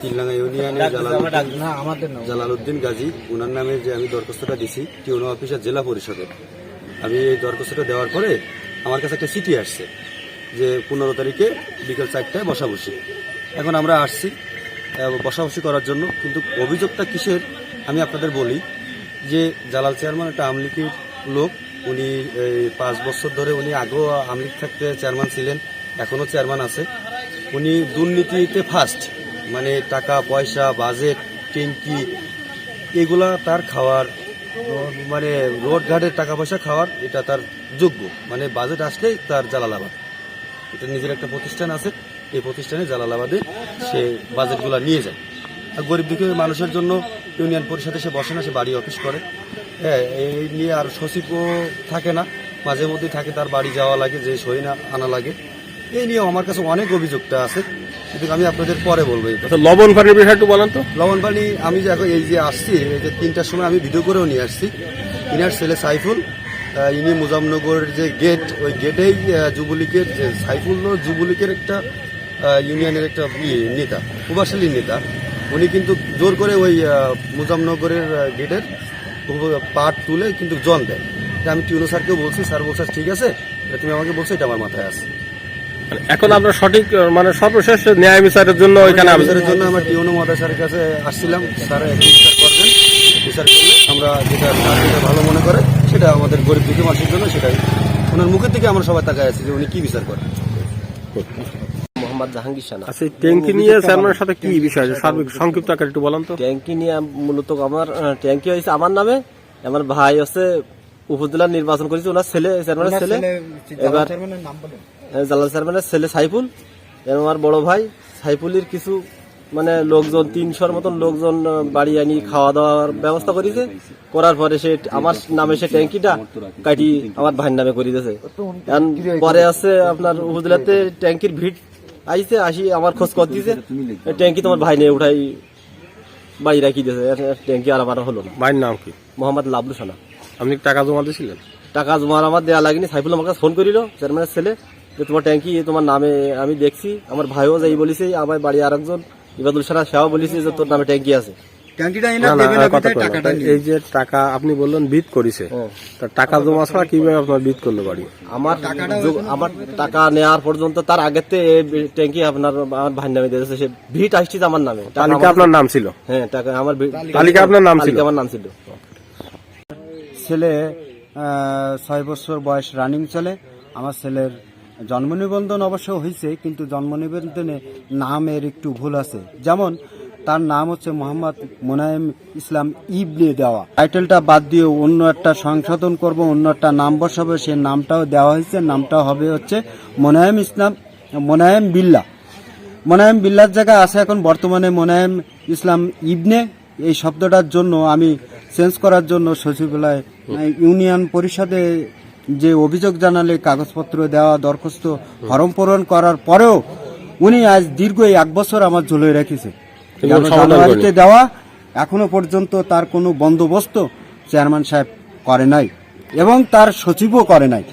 তিলডাঙ্গা ইউনিয়নে জালালউদ্দিন গাজী ওনার নামে যে আমি দরখাস্তটা দিছি টিউনো অফিসার জেলা পরিষদের। আমি এই দরখাস্তটা দেওয়ার পরে আমার কাছে একটা চিঠি আসছে যে 15 তারিখে বিকেল 4টায় বসাবসি। এখন আমরা আসছি বসাবসি করার জন্য, কিন্তু অভিযোগটা কিসের আমি আপনাদের বলি যে জালাল চেয়ারম্যান একটা আমলিগের লোক। উনি 5 বছর ধরে উনি আগেও আমলিগ থাকতে চেয়ারম্যান ছিলেন, এখনও চেয়ারম্যান আছে। উনি দুর্নীতিতে ফার্স্ট, মানে টাকা পয়সা বাজেট ট্যাঙ্কি এগুলা তার খাওয়ার, মানে রোড ঘাটের টাকা পয়সা খাওয়ার এটা তার যোগ্য। মানে বাজেট আসলেই তার জালালাবাদ, এটা নিজের একটা প্রতিষ্ঠান আছে, এই প্রতিষ্ঠানে জালালাবাদে সে বাজেটগুলো নিয়ে যায়। আর গরিব দুঃখী মানুষের জন্য ইউনিয়ন পরিষদে সে বসে না, সে বাড়ি অফিস করে। হ্যাঁ, এই নিয়ে আর সচিবও থাকে না, মাঝে মধ্যে থাকে, তার বাড়ি যাওয়া লাগে, যে সই না আনা লাগে। এই নিয়ে আমার কাছে অনেক অভিযোগটা আছে, কিন্তু আমি আপনাদের পরে বলবো। লবণ পানির বিষয় একটু বলেন তো। লবণ পানি আমি যে এখন এই যে আসছি, এই যে 3টার সময় আমি ভিডিও করেও নিয়ে আসছি। ইনার ছেলে সাইফুল, ইনি মুজামনগরের যে গেট, ওই গেটেই যুবলীগের যে সাইফুল যুবলীগের একটা ইউনিয়নের একটা নেতা, প্রভাবশালী নেতা। উনি কিন্তু জোর করে ওই মুজামনগরের গেটের পাট তুলে কিন্তু জল দেয়। আমি টিউনো স্যারকেও বলছি, স্যার বলছে ঠিক আছে, তুমি আমাকে বলছো, এটা আমার মাথায় আছে। এখন আমরা সঠিক মানে সর্বশেষ ন্যায় বিচারের জন্য ওইখানে বিচারের জন্য আমরা টিউনো মহাদয় স্যারের কাছে আসছিলাম। স্যার বিচার করবেন, বিচার করলে আমরা যেটা ভালো মনে করে সেটা আমাদের গরিব দুঃখী মানুষের জন্য, সেটাই ওনার মুখের দিকে আমরা সবাই তাকায় আছি যে উনি কি বিচার করেন। মোহাম্মদ জাহাঙ্গীর সানা। আচ্ছা, ট্যাঙ্কি নিয়ে চেয়ারম্যানের সাথে কি বিষয়, সার্বিক সংক্ষিপ্ত আকারে একটু বলেন তো। ট্যাঙ্কি নিয়ে মূলত আমার ট্যাঙ্কি হয়েছে আমার নামে। আমার ভাই হচ্ছে উপজেলার নির্বাচন করেছে, ওনার ছেলে চেয়ারম্যানের ছেলে। এবার জালাল চেয়ারম্যানের ছেলে সাইফুল, আমার বড় ভাই সাইফুলের কিছু মানে লোকজন 300-র মতন লোকজন বাড়ি আনি খাওয়া দাওয়ার ব্যবস্থা করেছে। করার পরে সে আমার নামে সে ট্যাঙ্কিটা কাটি আমার ভাইয়ের নামে করে দিয়েছে। পরে আছে আপনার উপজেলাতে ট্যাঙ্কির ভিড় আইছে, আসি আমার খোঁজ কর দিয়েছে, ট্যাঙ্কি তোমার ভাই নিয়ে উঠাই বাড়ি রাখি দিয়েছে। ট্যাঙ্কি আর আমার হলো না। ভাইয়ের নাম কি? মোহাম্মদ লাবলু সানা। আপনি টাকা জমা দিয়েছিলেন? টাকা জমা আমার দেওয়া লাগেনি। সাইফুল আমার কাছে ফোন করিল, চেয়ারম্যানের ছেলে, যে তোমার ট্যাঙ্কি তোমার নামে আমি দেখছি। আমার ভাইও যাই বলেছে, আমার বাড়ি আরেকজন ইবাদুল সানা সেও বলেছে যে তোর নামে ট্যাঙ্কি আছে। এই যে টাকা আপনি বললেন বিদ করেছে, টাকা জমা ছাড়া কিভাবে আপনার বিদ করলো বাড়ি? আমার টাকা নেওয়ার পর্যন্ত তার আগের ট্যাঙ্কি আপনার আমার ভাইয়ের নামে দিয়েছে। সে ভিট আসছে আমার নামে। তালিকা আপনার নাম ছিল? হ্যাঁ, টাকা আমার তালিকা আপনার নাম ছিল? আমার নাম ছিল। ছেলে 6 বছর বয়স রানিং চলে। আমার ছেলের জন্ম নিবন্ধন অবশ্য হয়েছে, কিন্তু জন্ম নিবন্ধনে নামের একটু ভুল আছে। যেমন তার নাম হচ্ছে মোহাম্মদ মোনায়েম ইসলাম ইবনে দেওয়া। টাইটেলটা বাদ দিয়ে অন্য একটা সংশোধন করব, অন্য একটা নাম বসাবো, সে নামটাও দেওয়া হয়েছে। নামটা হবে হচ্ছে মোনায়েম ইসলাম, মোনায়েম বিল্লাহ। মোনায়েম বিল্লার জায়গায় আছে এখন বর্তমানে মোনায়েম ইসলাম ইবনে। এই শব্দটার জন্য আমি চেঞ্জ করার জন্য সচিবালয় ইউনিয়ন পরিষদে যে অভিযোগ জানালে কাগজপত্র দেওয়া, দরখাস্ত ফর্ম পূরণ করার পরেও উনি আজ দীর্ঘ 1 বছর আমার ঝুলিয়ে রেখেছে। জানুয়ারিতে দেওয়া এখনো পর্যন্ত তার কোনো বন্দোবস্ত চেয়ারম্যান সাহেব করে নাই এবং তার সচিবও করে নাই।